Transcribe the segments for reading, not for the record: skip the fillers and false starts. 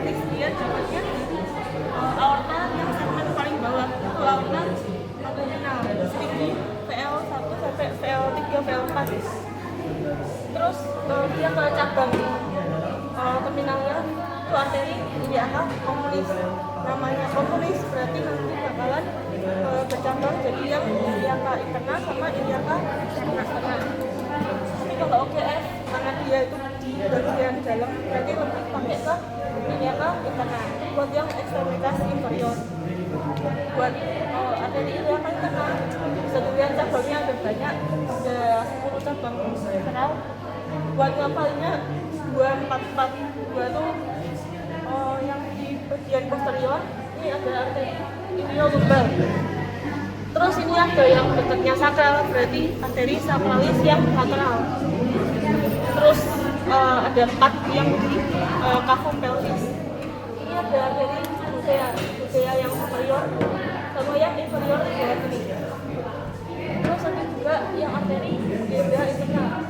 elektrostatis dia dapatnya aorta yang segmen paling bawah itu aorta abdominal setinggi VL1 sampai VL3 VL4. Terus dia ke cabang terminalnya itu arteri iliaka komunis, namanya komunis berarti nanti bakalan bercabang jadi yang iliaka interna sama iliaka eksterna. Tapi kalau OGF karena dia itu di bagian dalam berarti lebih pakai ke iliaka interna buat yang ekstremitas inferior. Buat arteri iliaka interna bisa dilihat cabangnya ada banyak, ada 10 cabang ventral. Buat ngapalnya 244 tuh yang di bagian posterior ini ada arteri iliolumbal. Terus ini ada yang dekatnya sakral berarti arteri sakralis yang lateral. Terus ada 4 yang di cavum pelvis. Ini ada arteri gudea yang superior sama yang inferior di bawah ini. Terus ada juga yang arteri denda internal.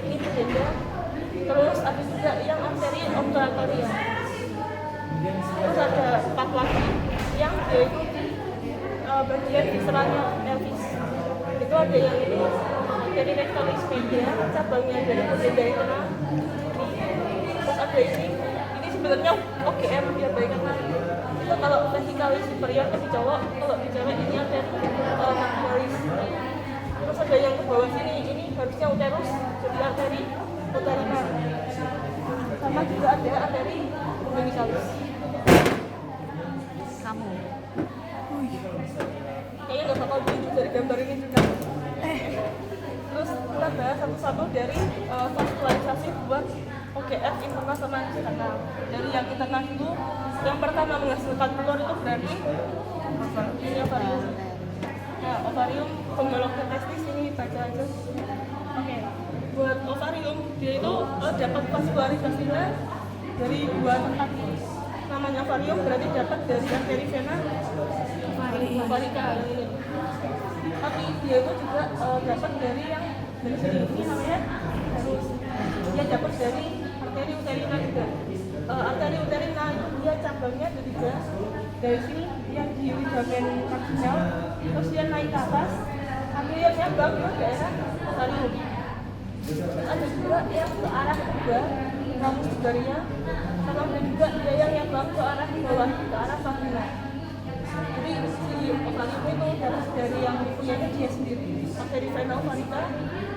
Ini denda. Terus ada juga yang arteri obturatoria. Terus ada 4 lagi yang dia itu bagian visceralnya pelvis. Itu ada yang ini arteri rectalis media, cabangnya dari denda internal. Terus ada ini sebenarnya OGM dia baik karena itu kalau vesikalis superior ke di cowok, kalau di cewek ini arteri maxillaris. Terus ada yang ke bawah sini, ini harusnya uterus, jadi arteri uterina. Sama juga ada arteri umbilicalis. Kamu Kayaknya nggak bakal tunjuk dari gambar ini juga. Terus kita bahas satu-satu dari vaskularisasi buat OGF interna sama eksterna. Dari yang internal itu, yang pertama menghasilkan telur itu berarti ini ovarium. Nah, ovarium pembelok ke testis ini baca aja. Oke. Buat ovarium dia itu dapat vaskularisasinya dari 2 tempat. Namanya ovarium berarti dapat dari arteri vena ovarica. Tapi dia itu juga dapat dari yang dari sini, ini namanya harus dia dapat dari arteri uterina juga. Arteri uterina itu dia cabangnya ada 3. Dari sini yang di ligamen marginal, terus dia naik ke atas, akhirnya nyambang ke daerah ovarium. Ada juga yang ke arah juga ramus jugaria, sama ada juga dia yang nyambang ke arah bawah, ke arah vagina. Jadi si ovarium itu dapat dari yang punyanya dia sendiri, arteri vena ovarica,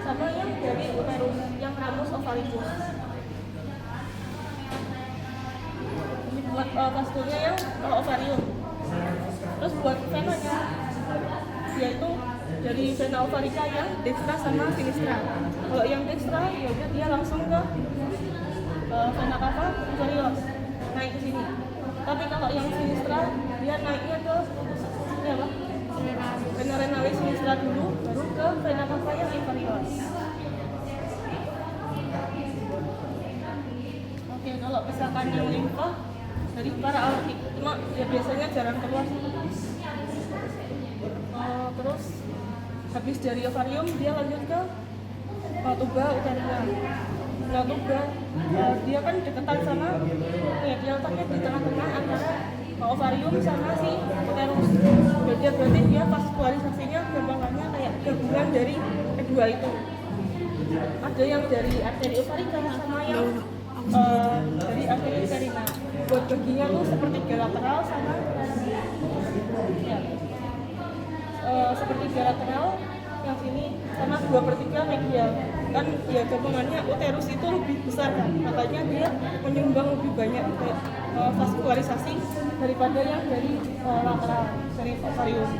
sama yang dari uterus, yang ramus ovaricus. Ini buat vaskulnya yang ovarium. Terus buat venanya, dia itu dari vena ovarica yang dextra sama sinistra. Kalau yang dextra, ya dia langsung ke vena cava inferior, naik ke sini. Tapi kalau yang sinistra, dia naiknya ke ini apa? Vena renalis sinistra dulu, baru ke vena cava yang inferior. Oke, kalau misalkan yang limfa dari para aortik, cuma ya biasanya jarang keluar. Terus habis dari ovarium dia lanjut ke tuba uterina. Nah, tuba dia kan deketan sama ya, dia letaknya di tengah-tengah antara ovarium sama si uterus. Berarti dia vaskularisasinya gampangannya kayak gabungan dari kedua itu. Ada yang dari arteri ovarica sama yang dari arteri uterina. Buat baginya tuh seperti lateral sama ya, seperti lateral yang sini sama 2/3 medial. Kan ya gabungannya uterus itu lebih besar kan, makanya dia menyumbang lebih banyak vaskularisasi daripada yang dari lateral dari ovarium.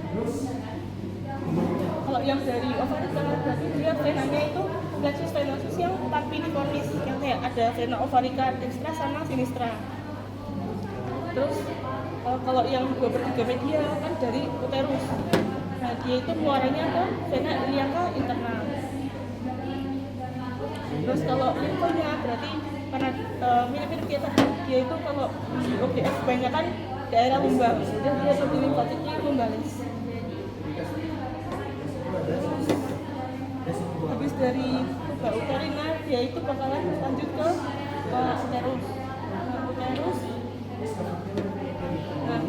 Terus kalau yang dari ovarica berarti dia venanya itu plexus venosus yang pampiniformis, yang kayak ada vena ovarica dextra sama sinistra. Terus kalau yang 2/3 medial kan dari uterus. Nah, dia itu keluarannya ke vena iliaca interna. Terus kalau limfonya berarti karena mirip-mirip kita, dia itu kalau di OGF kebanyakan daerah lumbal, dan dia lebih limfatiknya lumbalis. Habis dari uterina, dia itu bakalan lanjut ke uterus. Uterus. Nah,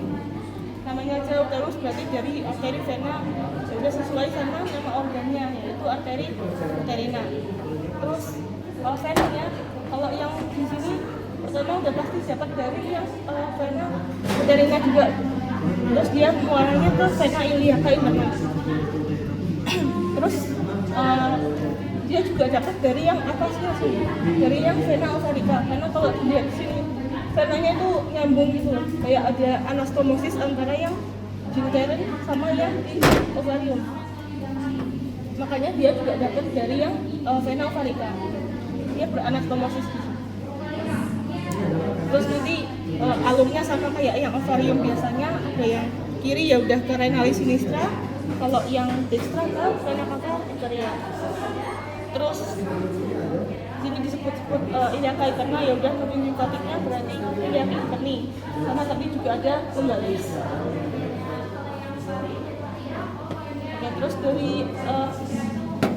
namanya aja uterus berarti dari arteri vena sudah sesuai sama nama organnya, yaitu arteri uterina. Terus venanya, kalau yang di sini pertama udah pasti dapat dari yang vena uterina juga. Terus dia muaranya ke vena iliaca interna. Terus dia juga dapat dari yang atasnya sih, dari yang vena ovarica. Karena kalau dilihat di sini venanya itu nyambung gitu, kayak ada anastomosis antara yang di uterus sama yang di ovarium. Makanya dia juga dapat dari yang vena ovarica. Dia beranastomosis gitu. Terus nanti alurnya sama kayak yang ovarium biasanya, ada yang kiri ya udah ke renalis sinistra, kalau yang dextra ke vena cava inferior. Terus sini disebut-sebut iliaca interna, ya udah ke limfatiknya berarti iliaca interni, sama tapi juga ada lumbalis. Oke, terus dari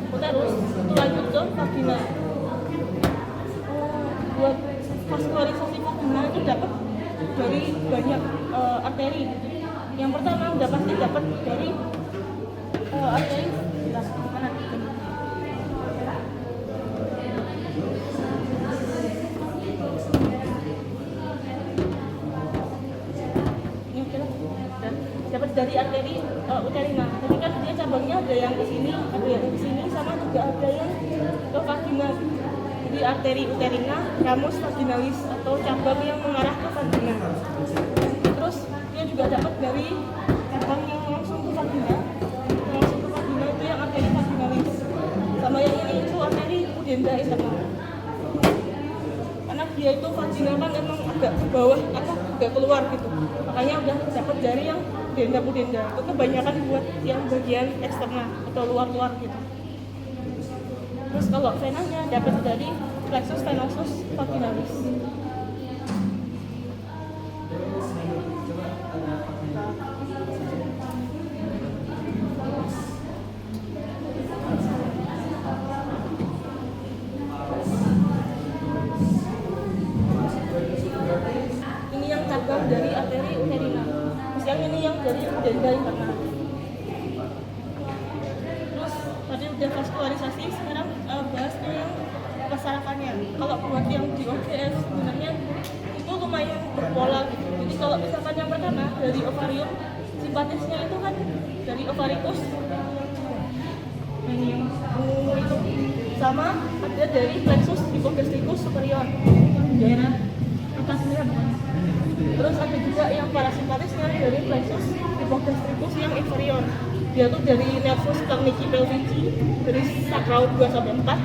uterus itu lanjut ke vagina. Buat vaskularisasi vagina itu dapat dari banyak arteri. Yang pertama udah pasti dapat dari arteri mana? Ini oke lah. Dapat dari arteri uterina. Tapi kan dia cabangnya ada yang ke sini, ada yang ke sini, sama juga ada yang ke vagina. Jadi arteri uterina, ramus vaginalis atau cabang yang mengarah ke vagina. Terus dia juga dapat dari cabang yang langsung ke vagina. Yang langsung ke vagina itu yang arteri vaginalis. Sama yang ini itu arteri pudenda interna. Karena dia itu vagina kan emang agak ke bawah atau agak keluar gitu. Makanya udah dapat dari yang pudenda. Itu kebanyakan buat yang bagian eksterna atau luar-luar gitu. Terus kalau venanya dapat dari plexus venosus vaginalis. Ini yang cabang dari arteri uterina. Terus yang ini yang dari pudenda interna. Terus tadi udah vaskularisasi, sekarang bahas yang persarakannya. Kalau buat yang di OGS sebenarnya itu lumayan berpola gitu. Jadi kalau misalkan yang pertama dari ovarium, simpatisnya itu kan dari ovaricus, ini yang itu, sama ada dari plexus hipogastricus superior, daerah atasnya. Terus ada juga yang parasimpatisnya dari plexus hipogastricus yang inferior. Dia tuh dari nervus sterniki pelvici, dari sakral 2 sampai 4.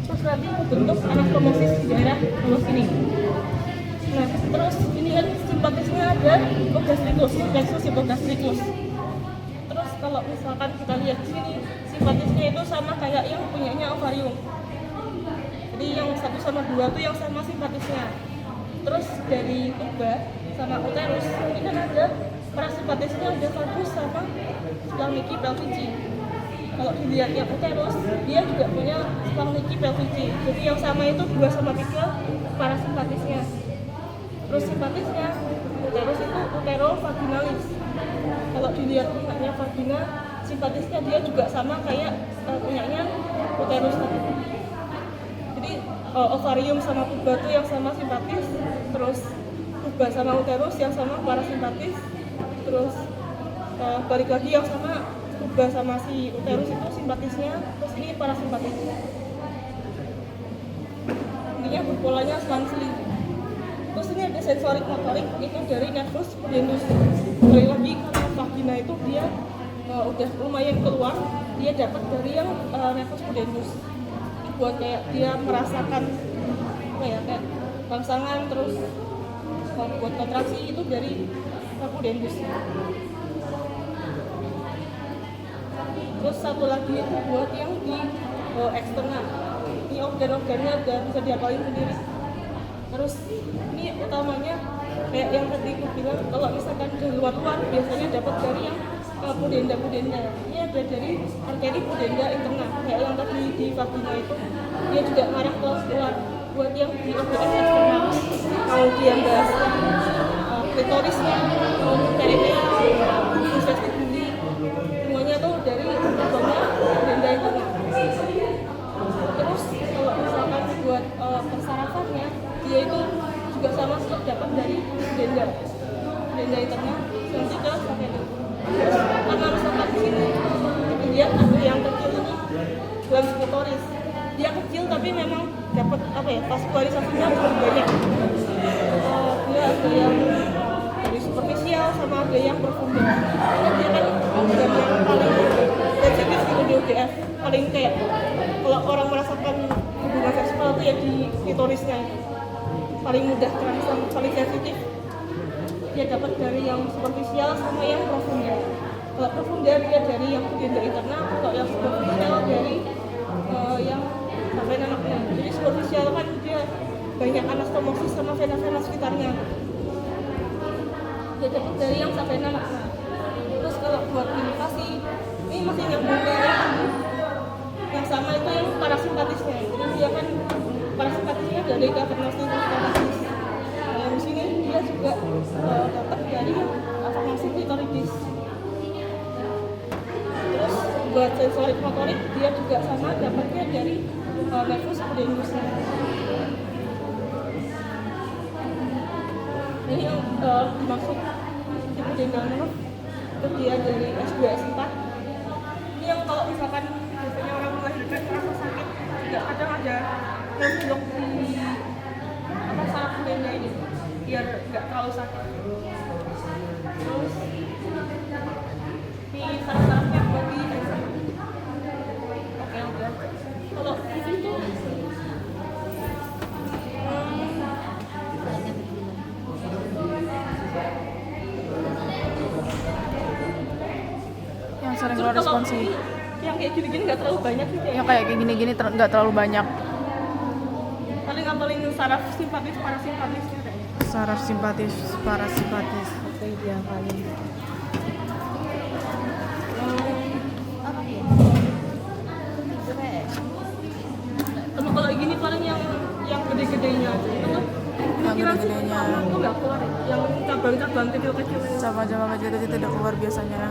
Terus nanti membentuk anastomosis di daerah bawah sini. Nah, terus ini kan simpatisnya ada hipogastricus, plexus hipogastricus. Terus kalau misalkan kita lihat di sini, simpatisnya itu sama kayak yang punyanya ovarium. Jadi yang 1 sama 2 itu yang sama simpatisnya. Terus dari tuba sama uterus, ini kan ada parasimpatisnya, ada valgus sama sterniki pelvici. Kalau dilihat yang uterus, dia juga punya sterniki pelvici. Jadi yang sama itu 2 sama 3 parasimpatisnya. Terus simpatisnya, uterus itu uterovaginalis. Kalau dilihat punyanya vagina, simpatisnya dia juga sama kayak punyanya uterus tadi. Jadi ovarium sama tuba itu yang sama simpatis, terus tuba sama uterus yang sama parasimpatis, terus balik lagi yang sama tuba sama si uterus itu simpatisnya, terus ini parasimpatisnya. Intinya berpolanya selang-seling. Terus ini ada sensorik motorik, itu dari nervus pudendus. Balik lagi karena vagina itu dia udah lumayan keluar, dia dapat dari yang nervus pudendus. Buat kayak dia merasakan kayak rangsangan, terus buat kontraksi itu dari pudendus. Terus satu lagi itu buat yang di eksternal. Ini organ-organnya udah bisa diapalin sendiri. Terus ini utamanya kayak yang tadi aku bilang, kalau misalkan dari luar-luar biasanya dapat dari yang pudenda. Ini ada dari arteri pudenda interna. Kayak yang tadi di vagina itu, dia juga ngarah ke luar. Buat yang di OBS eksternal, kalau dia bahas klitorisnya, perineal, vestibuli, semuanya tuh dari cabangnya pudenda interna. Terus kalau misalkan buat persarafannya, dia itu juga sama dapat dari pudenda interna nanti ke sakit. Karena misalkan di sini dia ada yang kecil ini glans klitoris, dia kecil tapi memang dapat vaskularisasinya lebih banyak. Dia ada yang dari superficial sama ada yang profunda. Dia kan organ yang paling sensitif gitu di UGF, paling kayak kalau orang merasakan hubungan seksual itu ya di klitorisnya, paling mudah terangsang, paling sensitif. Dia dapat dari yang superficial sama yang profunda. Kalau profunda dia dari yang pudenda interna, kalau yang superficial dari yang vena magna. Jadi superficial kan dia banyak anastomosis sama vena-vena sekitarnya. Dia dapat dari yang vena magna. Terus kalau buat penetrasi, ini masih nyambung ke yang sama itu yang parasimpatisnya. Jadi dia kan parasimpatisnya dari kavernasi simpatis. Nah, di sini dia juga dapat dari kavernasi klitoridis. Terus buat sensorik motorik dia juga sama dapatnya dari nervus pudendusnya. Ini yang dimaksud di pudendal nerve itu dia dari S2 S4. Ini yang kalau misalkan biasanya orang melahirkan merasa sakit, juga kadang ada yang blok di saraf pudenda ini biar nggak terlalu sakit. Terus di saraf-sarafnya buat di oke udah. Kalau di situ yang sering keluar responsi yang kayak gini-gini nggak terlalu banyak sih yang kayak gini-gini nggak terlalu banyak. Paling saraf simpatis parasimpatisnya kayaknya. Saraf simpatis parasimpatis oke dia kali. Kalau gini paling yang gede-gedenya aja itu tuh Gede-gedenya itu nggak keluar ya? Yang cabang-cabang kecil-kecil cabang-cabang kecil-kecil tidak keluar biasanya.